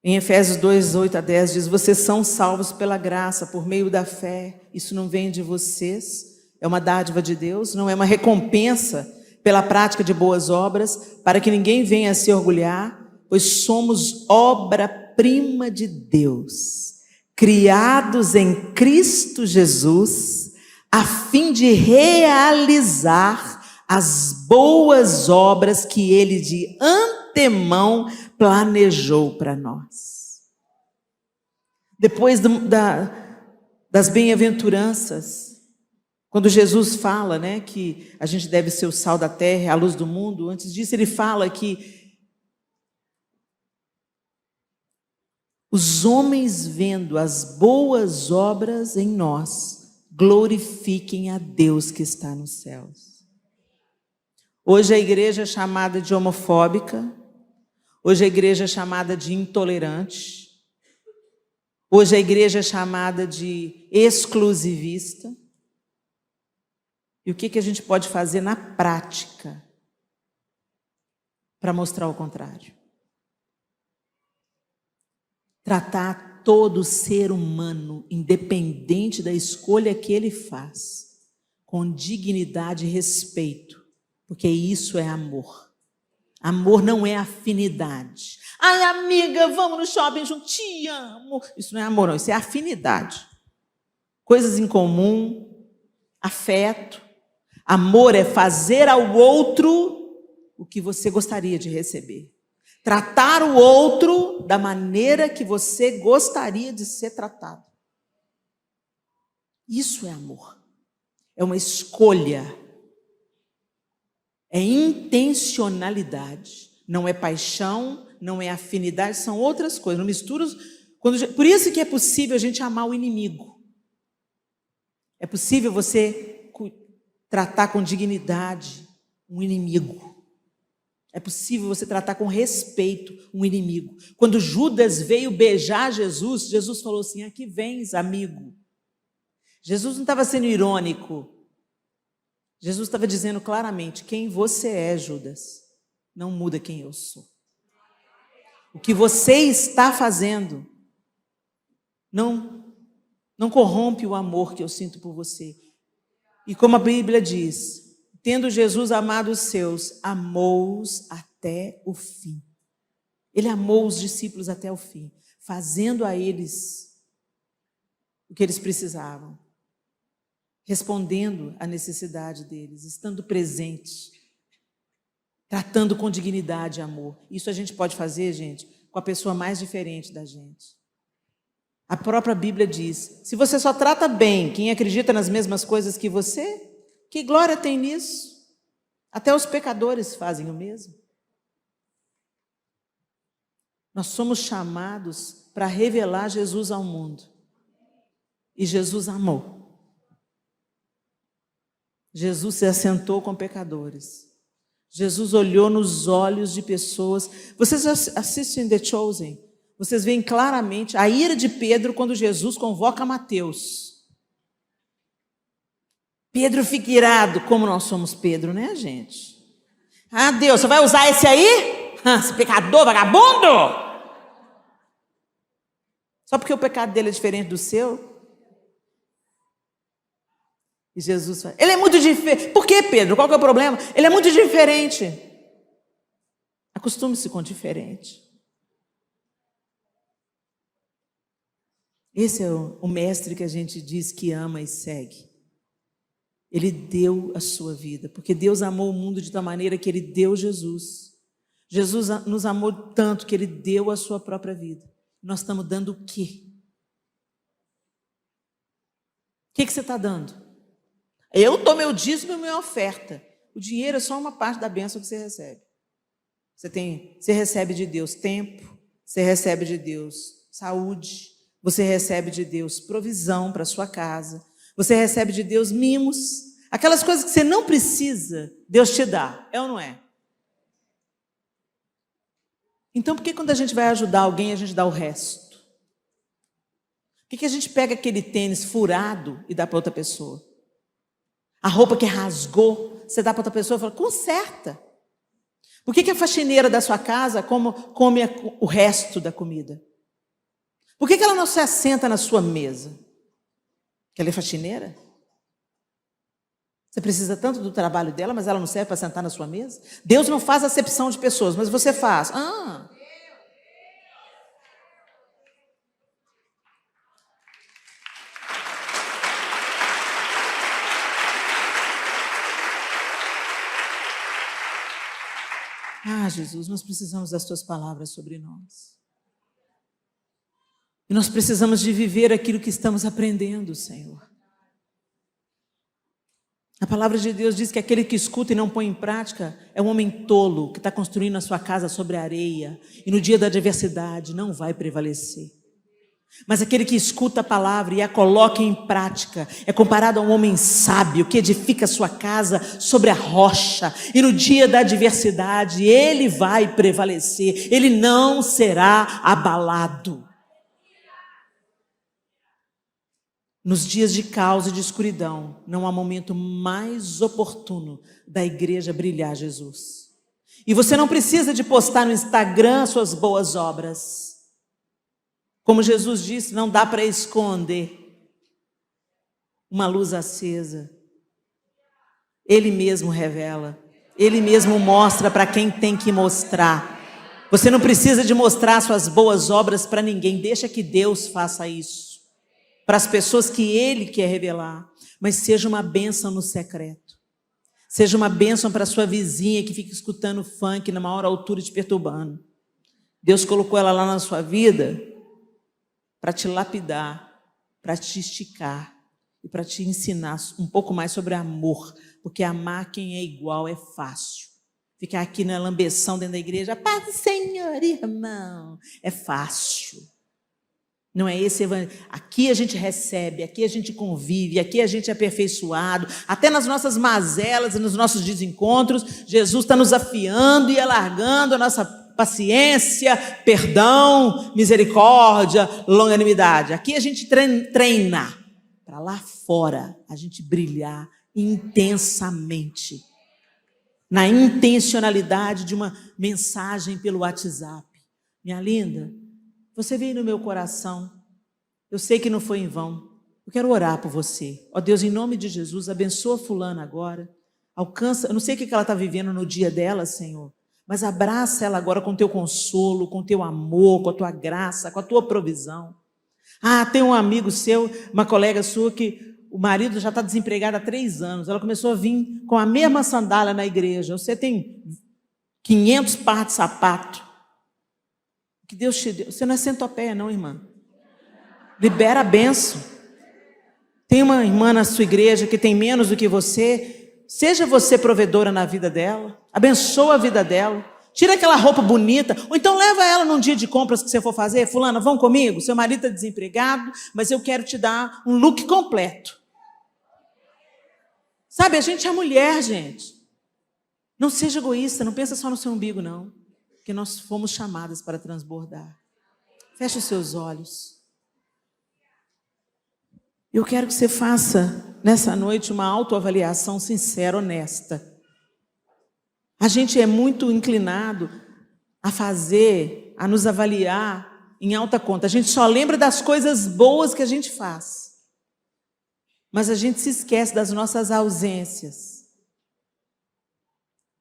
[SPEAKER 2] Em Efésios 2, 8 a 10 diz, vocês são salvos pela graça, por meio da fé. Isso não vem de vocês, é uma dádiva de Deus, não é uma recompensa pela prática de boas obras, para que ninguém venha a se orgulhar, pois somos obra-prima de Deus, criados em Cristo Jesus, a fim de realizar as boas obras que Ele de antemão planejou para nós. Depois das bem-aventuranças, quando Jesus fala, né, que a gente deve ser o sal da terra, a luz do mundo, antes disso ele fala que os homens vendo as boas obras em nós, glorifiquem a Deus que está nos céus. Hoje a igreja é chamada de homofóbica, hoje a igreja é chamada de intolerante, hoje a igreja é chamada de exclusivista. E o que a gente pode fazer na prática para mostrar o contrário? Tratar todo ser humano, independente da escolha que ele faz, com dignidade e respeito, porque isso é amor. Amor não é afinidade. Ai, amiga, vamos no shopping junto, te amo. Isso não é amor, não, isso é afinidade. Coisas em comum, afeto. Amor é fazer ao outro o que você gostaria de receber. Tratar o outro da maneira que você gostaria de ser tratado. Isso é amor. É uma escolha. É intencionalidade. Não é paixão, não é afinidade, são outras coisas. Não mistura. Por isso que é possível a gente amar o inimigo. É possível você tratar com dignidade um inimigo. É possível você tratar com respeito um inimigo. Quando Judas veio beijar Jesus, Jesus falou assim, aqui vens, amigo. Jesus não estava sendo irônico. Jesus estava dizendo claramente, quem você é, Judas, não muda quem eu sou. O que você está fazendo não corrompe o amor que eu sinto por você. E como a Bíblia diz, tendo Jesus amado os seus, amou-os até o fim. Ele amou os discípulos até o fim, fazendo a eles o que eles precisavam, respondendo à necessidade deles, estando presente, tratando com dignidade e amor. Isso a gente pode fazer, gente, com a pessoa mais diferente da gente. A própria Bíblia diz, se você só trata bem quem acredita nas mesmas coisas que você, que glória tem nisso? Até os pecadores fazem o mesmo. Nós somos chamados para revelar Jesus ao mundo. E Jesus amou. Jesus se assentou com pecadores. Jesus olhou nos olhos de pessoas. Vocês assistem The Chosen? Vocês veem claramente a ira de Pedro quando Jesus convoca Mateus. Pedro fica irado, como nós somos Pedro, né, gente? Ah, Deus, você vai usar esse aí? Esse pecador, vagabundo? Só porque o pecado dele é diferente do seu? E Jesus fala, ele é muito diferente. Por que, Pedro? Qual que é o problema? Ele é muito diferente. Acostume-se com diferente. Esse é o mestre que a gente diz que ama e segue. Ele deu a sua vida, porque Deus amou o mundo de tal maneira que Ele deu Jesus, Jesus nos amou tanto que Ele deu a sua própria vida. Nós estamos dando o quê? O que você está dando? Eu dou meu dízimo e minha oferta. O dinheiro é só uma parte da bênção que você recebe. Você recebe de Deus tempo, você recebe de Deus saúde, você recebe de Deus provisão para a sua casa, você recebe de Deus mimos. Aquelas coisas que você não precisa, Deus te dá. É ou não é? Então, por que quando a gente vai ajudar alguém, a gente dá o resto? Por que a gente pega aquele tênis furado e dá para outra pessoa? A roupa que rasgou, você dá para outra pessoa e fala, conserta. Por que a faxineira da sua casa come o resto da comida? Por que ela não se assenta na sua mesa? Porque ela é faxineira? Você precisa tanto do trabalho dela, mas ela não serve para sentar na sua mesa? Deus não faz acepção de pessoas, mas você faz. Jesus, nós precisamos das tuas palavras sobre nós. E nós precisamos de viver aquilo que estamos aprendendo, Senhor. A palavra de Deus diz que aquele que escuta e não põe em prática é um homem tolo que está construindo a sua casa sobre a areia e no dia da adversidade não vai prevalecer. Mas aquele que escuta a palavra e a coloca em prática é comparado a um homem sábio que edifica a sua casa sobre a rocha e no dia da adversidade ele vai prevalecer, ele não será abalado. Nos dias de caos e de escuridão, não há momento mais oportuno da igreja brilhar Jesus. E você não precisa de postar no Instagram suas boas obras. Como Jesus disse, não dá para esconder uma luz acesa. Ele mesmo revela, Ele mesmo mostra para quem tem que mostrar. Você não precisa de mostrar suas boas obras para ninguém, deixa que Deus faça isso. Para as pessoas que Ele quer revelar, mas seja uma bênção no secreto. Seja uma bênção para a sua vizinha que fica escutando funk na maior altura te perturbando. Deus colocou ela lá na sua vida para te lapidar, para te esticar e para te ensinar um pouco mais sobre amor, porque amar quem é igual é fácil. Ficar aqui na lambeção dentro da igreja, paz do Senhor, irmão, é fácil. Não é esse evangelho. Aqui a gente recebe, aqui a gente convive, aqui a gente é aperfeiçoado. Até nas nossas mazelas e nos nossos desencontros, Jesus está nos afiando e alargando a nossa paciência, perdão, misericórdia, longanimidade. Aqui a gente treina para lá fora a gente brilhar intensamente. Na intencionalidade de uma mensagem pelo WhatsApp. Minha linda, você veio no meu coração, eu sei que não foi em vão, eu quero orar por você. Ó Deus, em nome de Jesus, abençoa fulana agora, alcança, eu não sei o que ela está vivendo no dia dela, Senhor, mas abraça ela agora com teu consolo, com teu amor, com a tua graça, com a tua provisão. Tem um amigo seu, uma colega sua que o marido já está desempregado há 3 anos, ela começou a vir com a mesma sandália na igreja, você tem 500 pares de sapato, que Deus te deu. Você não é centopeia não, irmã. Libera a bênção. Tem uma irmã na sua igreja que tem menos do que você. Seja você provedora na vida dela. Abençoa a vida dela. Tira aquela roupa bonita. Ou então leva ela num dia de compras que você for fazer. Fulana, vão comigo? Seu marido está desempregado, mas eu quero te dar um look completo. Sabe, a gente é mulher, gente. Não seja egoísta, não pensa só no seu umbigo, não. Que nós fomos chamadas para transbordar. Feche os seus olhos. Eu quero que você faça nessa noite uma autoavaliação sincera, honesta. A gente é muito inclinado a nos avaliar em alta conta. A gente só lembra das coisas boas que a gente faz. Mas a gente se esquece das nossas ausências.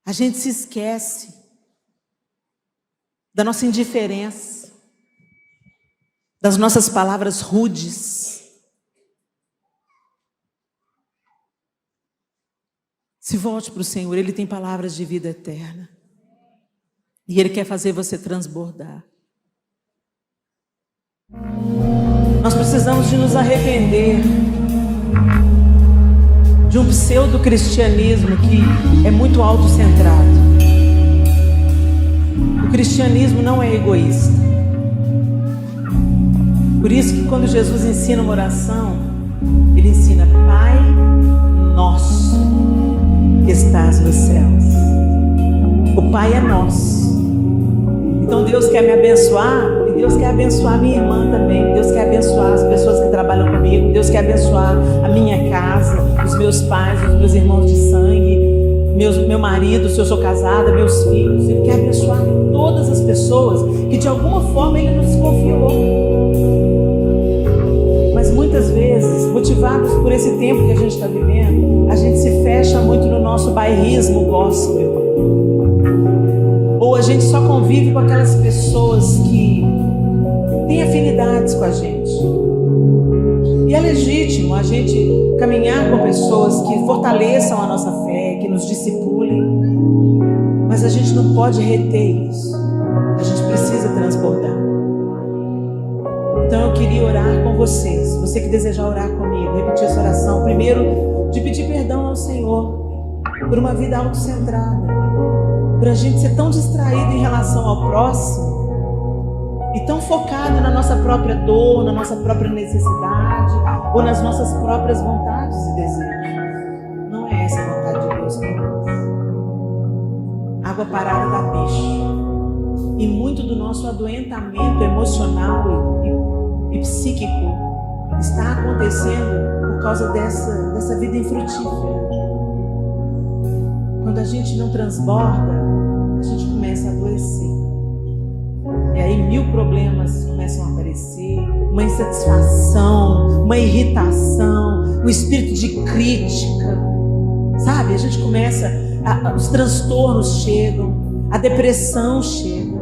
[SPEAKER 2] A gente se esquece da nossa indiferença, das nossas palavras rudes. Se volte para o Senhor, Ele tem palavras de vida eterna. E Ele quer fazer você transbordar. Nós precisamos de nos arrepender de um pseudo-cristianismo que é muito autocentrado. O cristianismo não é egoísta. Por isso que quando Jesus ensina uma oração, Ele ensina: Pai nosso que estás nos céus. O Pai é nosso. Então Deus quer me abençoar, e Deus quer abençoar a minha irmã também. Deus quer abençoar as pessoas que trabalham comigo. Deus quer abençoar a minha casa, os meus pais, os meus irmãos de sangue, meu marido, se eu sou casada, meus filhos. Ele quer abençoar todas as pessoas que de alguma forma Ele nos confiou. Mas muitas vezes, motivados por esse tempo que a gente está vivendo, a gente se fecha muito no nosso bairrismo gospel. Ou a gente só convive com aquelas pessoas que têm afinidades com a gente. E é legítimo a gente caminhar com pessoas que fortaleçam a nossa fé, que nos discipulem. Mas a gente não pode reter isso. A gente precisa transbordar. Então eu queria orar com vocês. Você que desejar orar comigo, repetir essa oração. Primeiro, de pedir perdão ao Senhor por uma vida autocentrada. Por a gente ser tão distraído em relação ao próximo e tão focado na nossa própria dor, na nossa própria necessidade ou nas nossas próprias vontades e desejos. Não é essa a vontade de Deus para nós. Água parada dá bicho. E muito do nosso adoentamento emocional e psíquico está acontecendo por causa dessa vida infrutífera. Quando a gente não transborda, a gente começa a adoecer. E aí 1000 problemas começam a aparecer, uma insatisfação, uma irritação, um espírito de crítica. Sabe? A gente começa, os transtornos chegam, a depressão chega.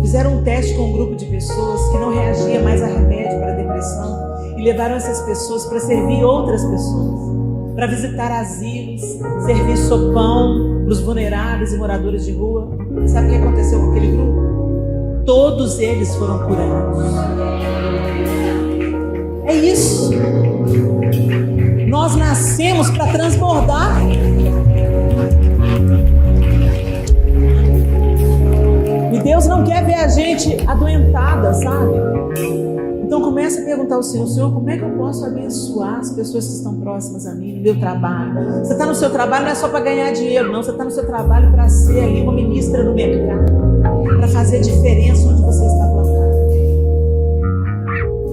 [SPEAKER 2] Fizeram um teste com um grupo de pessoas que não reagia mais a remédio para a depressão e levaram essas pessoas para servir outras pessoas. Para visitar asilos, servir sopão para os vulneráveis e moradores de rua. Sabe o que aconteceu com aquele grupo? Todos eles foram curados. É isso. Nós nascemos para transbordar. E Deus não quer ver a gente adoentada, sabe? Então comece a perguntar ao Senhor: Senhor, como é que eu posso abençoar as pessoas que estão próximas a mim, no meu trabalho? Você está no seu trabalho não é só para ganhar dinheiro, não. Você está no seu trabalho para ser ali uma ministra no mercado, para fazer diferença onde você está colocado.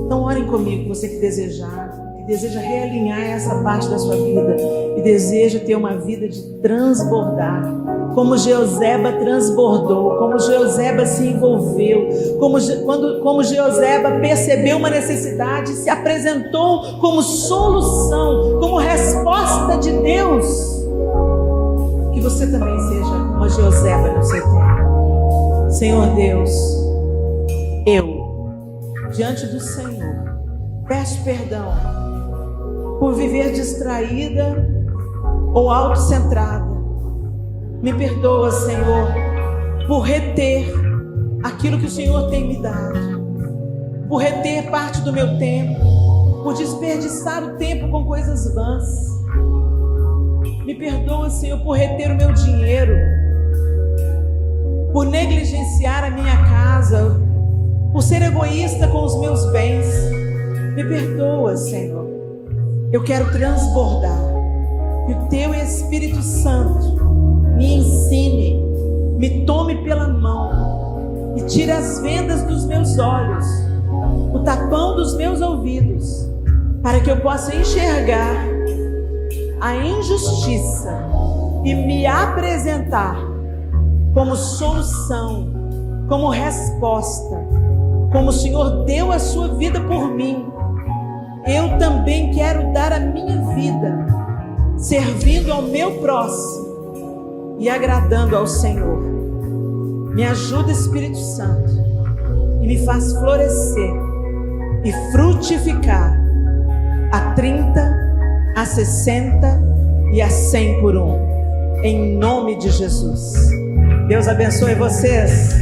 [SPEAKER 2] Então orem comigo, você que desejar, que deseja realinhar essa parte da sua vida e deseja ter uma vida de transbordar. Como Jeoseba transbordou, como Jeoseba se envolveu, como Jeoseba percebeu uma necessidade e se apresentou como solução, como resposta de Deus. Que você também seja uma Jeoseba no seu tempo. Senhor Deus, eu, diante do Senhor, peço perdão por viver distraída ou autocentrada. Me perdoa, Senhor, por reter aquilo que o Senhor tem me dado, por reter parte do meu tempo, por desperdiçar o tempo com coisas vãs. Me perdoa, Senhor, por reter o meu dinheiro, por negligenciar a minha casa, por ser egoísta com os meus bens. Me perdoa, Senhor. Eu quero transbordar. Que o Teu Espírito Santo me ensine, me tome pela mão e tire as vendas dos meus olhos, o tapão dos meus ouvidos, para que eu possa enxergar a injustiça e me apresentar como solução, como resposta, como o Senhor deu a sua vida por mim. Eu também quero dar a minha vida servindo ao meu próximo e agradando ao Senhor. Me ajuda, Espírito Santo, e me faz florescer e frutificar a 30, a 60 e a 100 por um, em nome de Jesus. Deus abençoe vocês.